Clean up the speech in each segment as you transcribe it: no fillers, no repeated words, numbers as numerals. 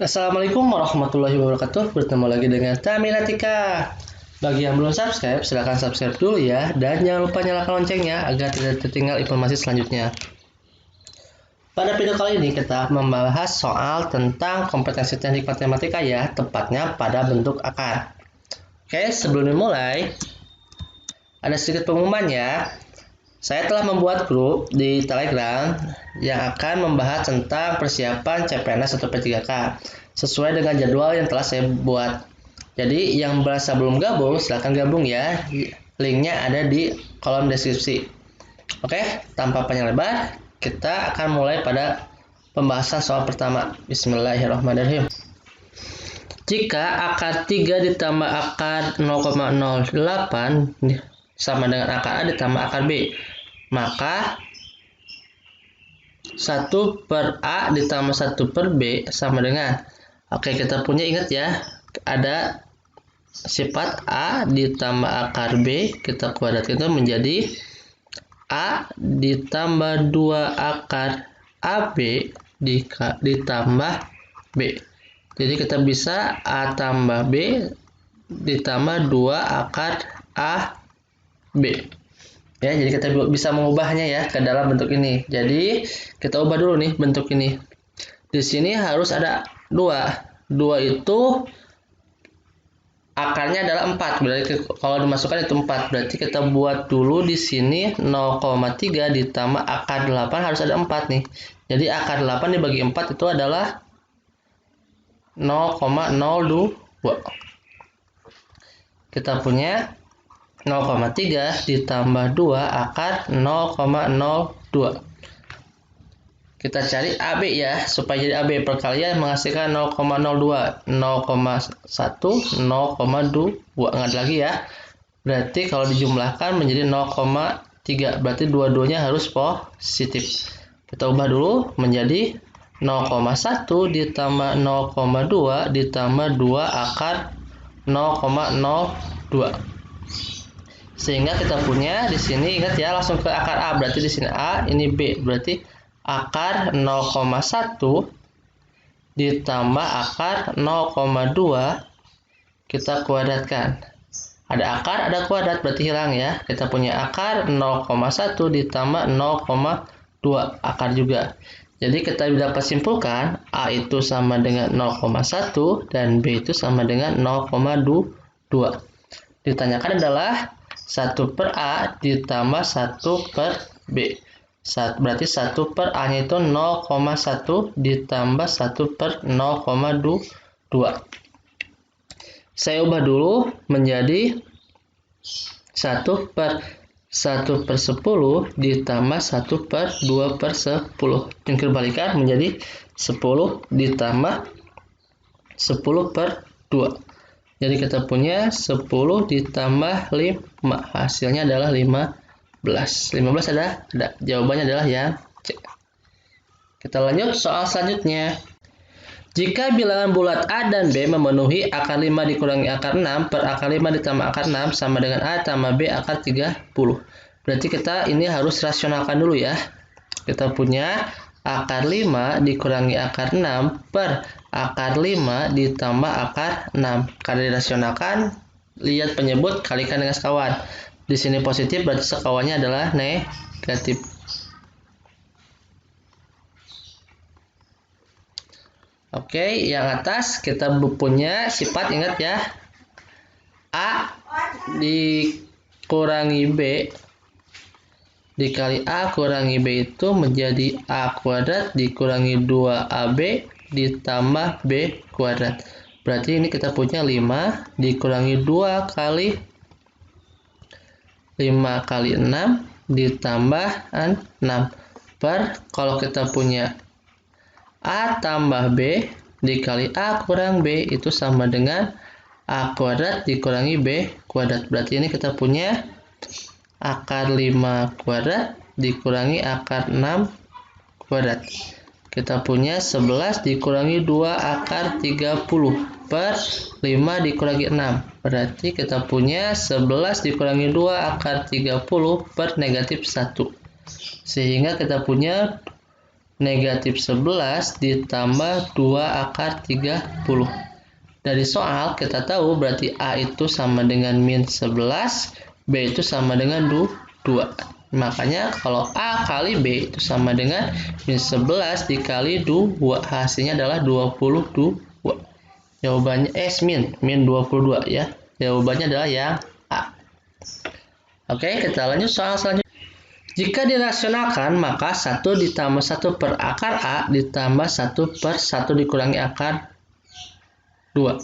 Assalamualaikum warahmatullahi wabarakatuh. Bertemu lagi dengan Tamilatika. Bagi yang belum subscribe, silahkan subscribe dulu ya. Dan jangan lupa nyalakan loncengnya agar tidak tertinggal informasi selanjutnya. Pada video kali ini kita membahas soal tentang kompetensi teknik matematika ya, tepatnya pada bentuk akar. Oke, sebelum dimulai, ada sedikit pengumuman ya. Saya telah membuat grup di Telegram yang akan membahas tentang persiapan CPNS atau P3K sesuai dengan jadwal yang telah saya buat. Jadi yang merasa belum gabung silahkan gabung ya. Linknya ada di kolom deskripsi. Oke, tanpa panjang lebar, kita akan mulai pada pembahasan soal pertama. Bismillahirrahmanirrahim. Jika akar 3 ditambah akar 0,08 sama dengan akar A ditambah akar B, maka 1 per A ditambah 1 per B sama dengan, oke, kita punya, ingat ya, ada sifat A ditambah akar B, kita kuadratkan itu menjadi A ditambah 2 akar AB ditambah B. Jadi kita bisa A tambah B ditambah 2 akar A B. Ya, jadi kita bisa mengubahnya ya ke dalam bentuk ini. Jadi kita ubah dulu nih bentuk ini. Di sini harus ada 2. 2 itu akarnya adalah 4. Berarti kalau dimasukkan itu 4. Berarti kita buat dulu di sini 0,3 ditambah akar 8 harus ada 4 nih. Jadi akar 8 dibagi 4 itu adalah 0,02. Kita punya 0,3 ditambah 2 akar 0,02. Kita cari AB ya, supaya jadi AB perkalian menghasilkan 0,02, 0,1, 0,2. Nggak lagi ya. Berarti kalau dijumlahkan menjadi 0,3. Berarti dua-duanya harus positif. Kita ubah dulu menjadi 0,1 ditambah 0,2 ditambah 2 akar 0,02. Sehingga kita punya di sini, ingat ya, langsung ke akar A. Berarti di sini A, ini B. Berarti akar 0,1 ditambah akar 0,2 kita kuadratkan. Ada akar, ada kuadrat, berarti hilang ya. Kita punya akar 0,1 ditambah 0,2 akar juga. Jadi kita dapat simpulkan A itu sama dengan 0,1 dan B itu sama dengan 0,2. Ditanyakan adalah 1 per A ditambah 1 per B. Berarti 1 per A-nya itu 0,1 ditambah 1 per 0,2. Saya ubah dulu menjadi 1 per 10 ditambah 1 per 2 per 10. Jungkir balikan menjadi 10 ditambah 10 per 2. Jadi kita punya 10 ditambah 5. Hasilnya adalah 15. 15 ada? Jawabannya adalah yang C. Kita lanjut soal selanjutnya. Jika bilangan bulat A dan B memenuhi akar 5 dikurangi akar 6 per akar 5 ditambah akar 6 sama dengan A tambah B akar 30. Berarti kita ini harus rasionalkan dulu ya. Kita punya akar 5 dikurangi akar 6 per akar 5 ditambah akar 6. Karena dirasionalkan, lihat penyebut, kalikan dengan sekawan. Di sini positif, berarti sekawannya adalah negatif. Oke, yang atas kita punya sifat, ingat ya. A dikurangi B dikali A kurangi B itu menjadi A kuadrat dikurangi 2AB ditambah B kuadrat. Berarti ini kita punya 5 dikurangi 2 kali 5 kali 6 ditambah 6 per, kalau kita punya A tambah B dikali A kurang B itu sama dengan A kuadrat dikurangi B kuadrat. Berarti ini kita punya akar 5 kuadrat dikurangi akar 6 kuadrat. Kita punya 11 dikurangi 2 akar 30 per 5 dikurangi 6. Berarti kita punya 11 dikurangi 2 akar 30 per negatif 1. Sehingga kita punya negatif 11 ditambah 2 akar 30. Dari soal kita tahu berarti A itu sama dengan min 11, B itu sama dengan 2. Makanya kalau A kali B itu sama dengan min 11 dikali 2. Hasilnya adalah 22. Jawabannya min 22 ya. Jawabannya adalah yang A. Oke, kita lanjut soal selanjutnya. Jika dirasionalkan, maka 1 ditambah 1 per akar A ditambah 1 per 1 dikurangi akar 2.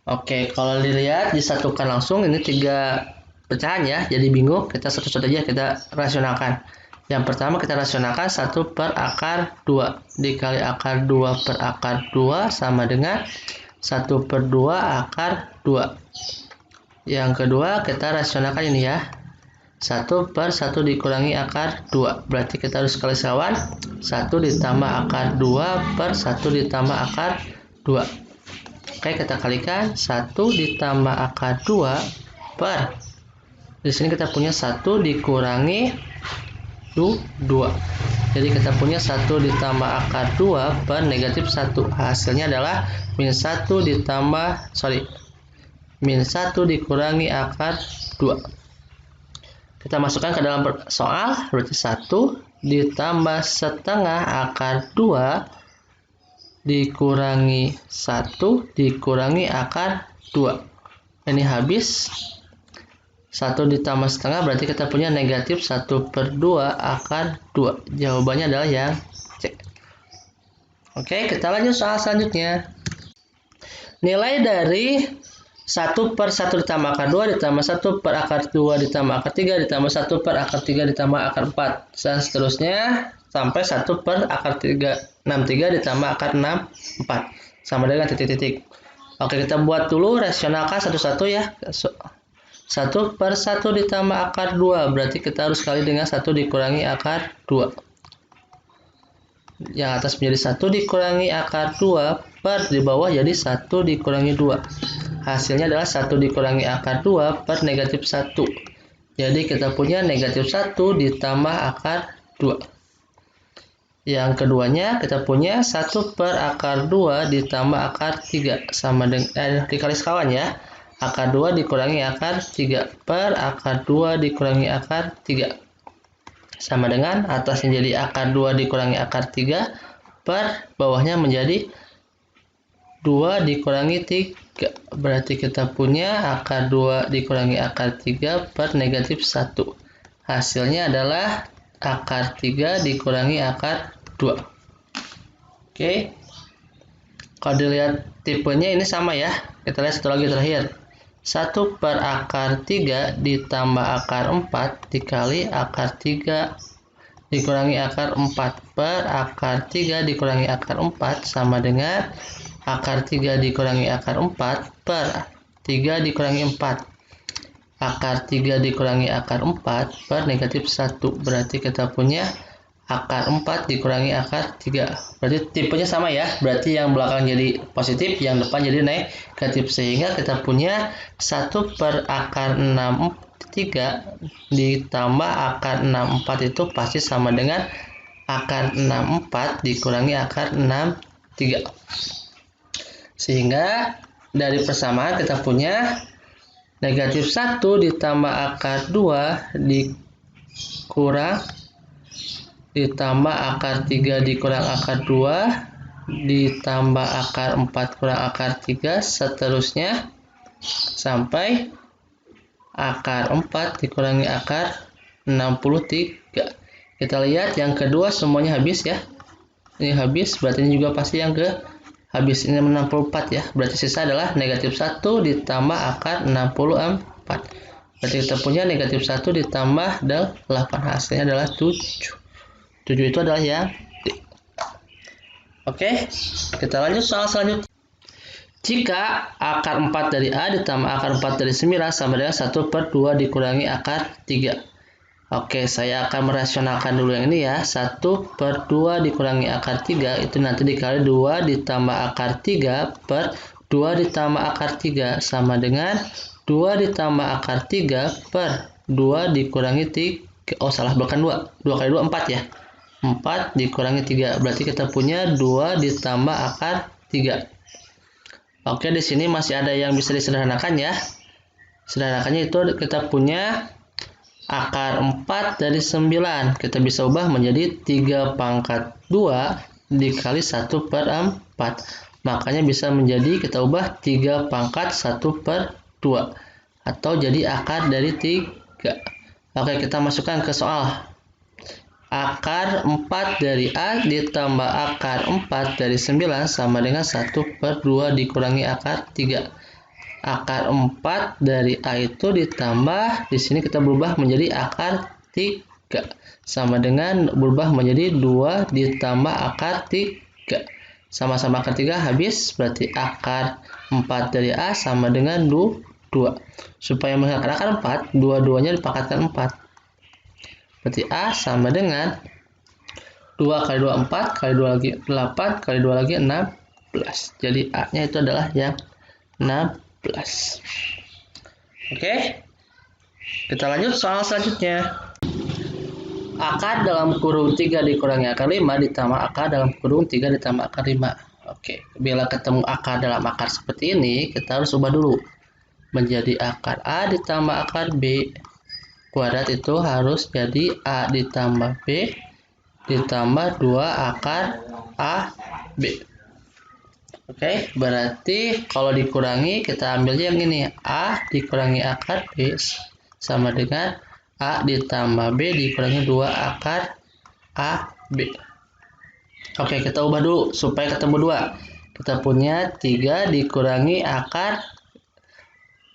Oke, kalau dilihat disatukan langsung, ini 3 pecahan ya, jadi bingung, kita satu-satu aja kita rasionalkan. Yang pertama kita rasionalkan 1 per akar 2 dikali akar 2 per akar 2 sama dengan 1 per 2 akar 2. Yang kedua kita rasionalkan ini ya, 1 per 1 dikurangi akar 2. Berarti kita harus kali kawan 1 ditambah akar 2 per 1 ditambah akar 2. Oke, kita kalikan 1 ditambah akar 2 per, di sini kita punya 1 dikurangi 2. Jadi kita punya 1 ditambah akar 2 per negatif 1. Hasilnya adalah min 1 dikurangi akar 2. Kita masukkan ke dalam soal, berarti 1 ditambah setengah akar 2 dikurangi 1 dikurangi akar 2. Ini habis. 1 ditambah setengah berarti kita punya negatif 1 per 2 akar 2. Jawabannya adalah yang C. Oke, kita lanjut soal selanjutnya. Nilai dari 1 per 1 ditambah akar 2 ditambah 1 per akar 2 ditambah akar 3 ditambah 1 per akar 3 ditambah akar 4 dan seterusnya sampai 1 per akar 63 ditambah akar 64 sama dengan titik-titik. Oke, kita buat dulu, rasionalkan satu-satu ya. 1 per 1 ditambah akar 2 berarti kita harus kali dengan 1 dikurangi akar 2. Yang atas menjadi 1 dikurangi akar 2 per di bawah jadi 1 dikurangi 2. Hasilnya adalah 1 dikurangi akar 2 per negatif 1. Jadi kita punya negatif 1 ditambah akar 2. Yang keduanya kita punya 1 per akar 2 ditambah akar 3 sama dengan dikali sekawan ya. Akar 2 dikurangi akar 3 per akar 2 dikurangi akar 3. Sama dengan atasnya jadi akar 2 dikurangi akar 3 per bawahnya menjadi 2 dikurangi 3. Berarti kita punya akar 2 dikurangi akar 3 per negatif 1. Hasilnya adalah akar 3 dikurangi akar 2. Oke. Kalau dilihat tipenya ini sama ya. Kita lihat satu lagi terakhir. 1 per akar 3 ditambah akar 4 dikali akar 3 dikurangi akar 4 per akar 3 dikurangi akar 4 sama dengan akar 3 dikurangi akar 4 per 3 dikurangi 4. Akar 3 dikurangi akar 4 per negatif 1. Berarti kita punya akar 4 dikurangi akar 3. Berarti tipenya sama ya. Berarti yang belakang jadi positif, yang depan jadi negatif. Sehingga kita punya 1 per akar 63 ditambah akar 64 itu pasti sama dengan akar 64 dikurangi akar 63. Sehingga dari persamaan kita punya negatif 1 ditambah akar 2 ditambah akar 3 dikurang akar 2 ditambah akar 4 kurang akar 3 seterusnya sampai akar 4 dikurangi akar 63. Kita lihat yang kedua semuanya habis ya. Ini habis, berarti ini juga pasti yang ke habis, ini 64 ya. Berarti sisa adalah negatif 1 ditambah akar 64. Berarti kita punya negatif 1 ditambah 8. Hasilnya adalah 7. 7 itu adalah yang D. Oke, kita lanjut soal selanjutnya. Jika akar 4 dari A ditambah akar 4 dari 9 sama dengan 1 per 2 dikurangi akar 3. Oke, saya akan merasionalkan dulu yang ini ya. 1 per 2 dikurangi akar 3 itu nanti dikali 2 ditambah akar 3 per 2 ditambah akar 3 sama dengan 2 ditambah akar 3 per 2 dikurangi 3. Oh salah, bukan 2. 2 kali 2 4 ya. 4 dikurangi 3. Berarti kita punya 2 ditambah akar 3. Oke, di sini masih ada yang bisa disederhanakan ya. Sederhanakannya itu kita punya akar 4 dari 9. Kita bisa ubah menjadi 3 pangkat 2 dikali 1 per 4. Makanya bisa menjadi kita ubah 3 pangkat 1 per 2. Atau jadi akar dari 3. Oke, kita masukkan ke soal. Akar 4 dari A ditambah akar 4 dari 9 sama dengan 1 per 2 dikurangi akar 3. Akar 4 dari A itu ditambah, di sini kita berubah menjadi akar 3. Sama dengan berubah menjadi 2 ditambah akar 3. Sama-sama akar 3 habis, berarti akar 4 dari A sama dengan 2. Supaya menghilangkan akar 4, dua-duanya dipangkatkan 4. Berarti A sama dengan 2 kali 2, 4, kali 2 lagi 8, kali 2 lagi 16. Jadi A-nya itu adalah yang 16. Oke, kita lanjut soal selanjutnya. Akar dalam kurung 3 dikurangi akar 5 ditambah akar dalam kurung 3 ditambah akar 5. Oke, bila ketemu akar dalam akar seperti ini, kita harus ubah dulu. Menjadi akar A ditambah akar B. Kuadrat itu harus jadi A ditambah B ditambah 2 akar A, B. Oke, berarti kalau dikurangi kita ambilnya yang ini. A dikurangi akar B sama dengan A ditambah B dikurangi 2 akar A, B. Oke, kita ubah dulu supaya ketemu 2. Kita punya 3 dikurangi akar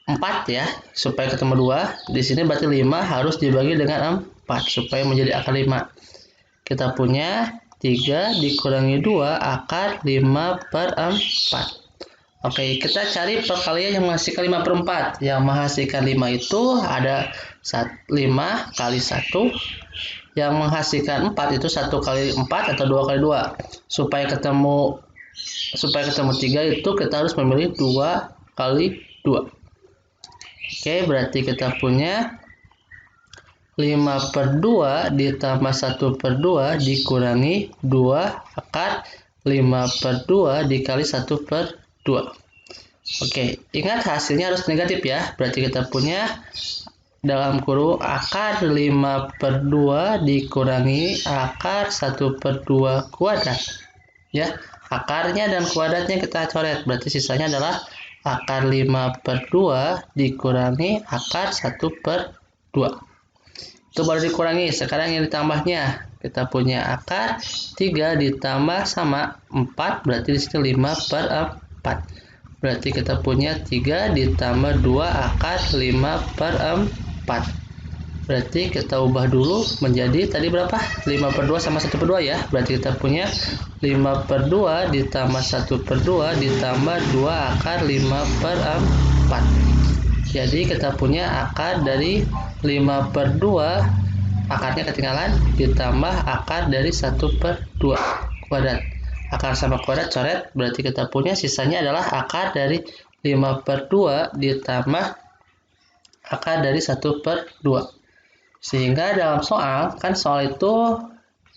4 ya, supaya ketemu 2. Di sini berarti 5 harus dibagi dengan 4 supaya menjadi akar 5. Kita punya 3 dikurangi 2 akar 5 per 4. Oke, kita cari perkalian yang menghasilkan 5 per 4. Yang menghasilkan 5 itu ada 5 kali 1. Yang menghasilkan 4 itu 1 kali 4 atau 2 kali 2. Supaya ketemu 3 itu kita harus memilih 2 kali 2. Oke, berarti kita punya 5 per 2 ditambah 1 per 2 dikurangi 2 akar 5 per 2 dikali 1 per 2. Oke, ingat hasilnya harus negatif ya. Berarti kita punya dalam kurung akar 5 per 2 dikurangi akar 1 per 2 kuadrat. Ya, akarnya dan kuadratnya kita coret. Berarti sisanya adalah akar 5 per 2 dikurangi akar 1 per 2. Itu baru dikurangi. Sekarang yang ditambahnya. Kita punya akar 3 ditambah sama 4. Berarti di sini 5 per 4. Berarti kita punya 3 ditambah 2 akar 5 per 4. Berarti kita ubah dulu menjadi tadi berapa? 5 per 2 sama 1 per 2 ya. Berarti kita punya 5 per 2 ditambah 1 per 2 ditambah 2 akar 5 per 4. Jadi kita punya akar dari 5 per 2, akarnya ketinggalan, ditambah akar dari 1 per 2 kuadrat. Akar sama kuadrat coret, berarti kita punya sisanya adalah akar dari 5 per 2 ditambah akar dari 1 per 2. Sehingga dalam soal, kan soal itu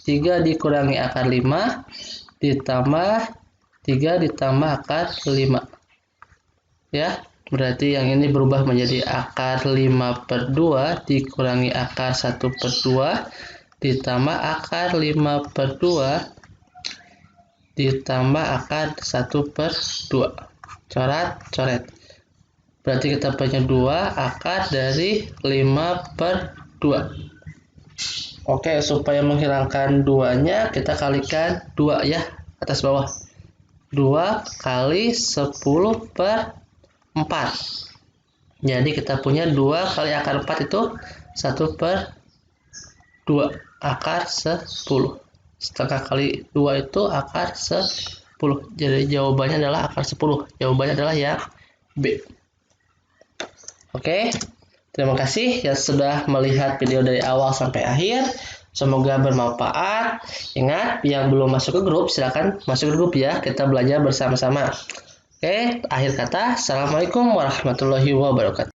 3 dikurangi akar 5 ditambah 3 ditambah akar 5. Ya, berarti yang ini berubah menjadi akar 5 per 2 dikurangi akar 1 per 2 ditambah akar 5 per 2 ditambah akar 1 per 2. Coret. Berarti kita punya 2 akar dari 5 per 2. Oke, supaya menghilangkan 2-nya kita kalikan 2 ya, atas bawah. 2 kali 10 per 4. Jadi kita punya 2 kali akar 4 itu 1 per 2 akar 10. Setengah kali 2 itu akar 10. Jadi jawabannya adalah akar 10. Jawabannya adalah yang B. Oke. Terima kasih yang sudah melihat video dari awal sampai akhir. Semoga bermanfaat. Ingat, yang belum masuk ke grup, silakan masuk ke grup ya. Kita belajar bersama-sama. Oke, akhir kata, Assalamualaikum warahmatullahi wabarakatuh.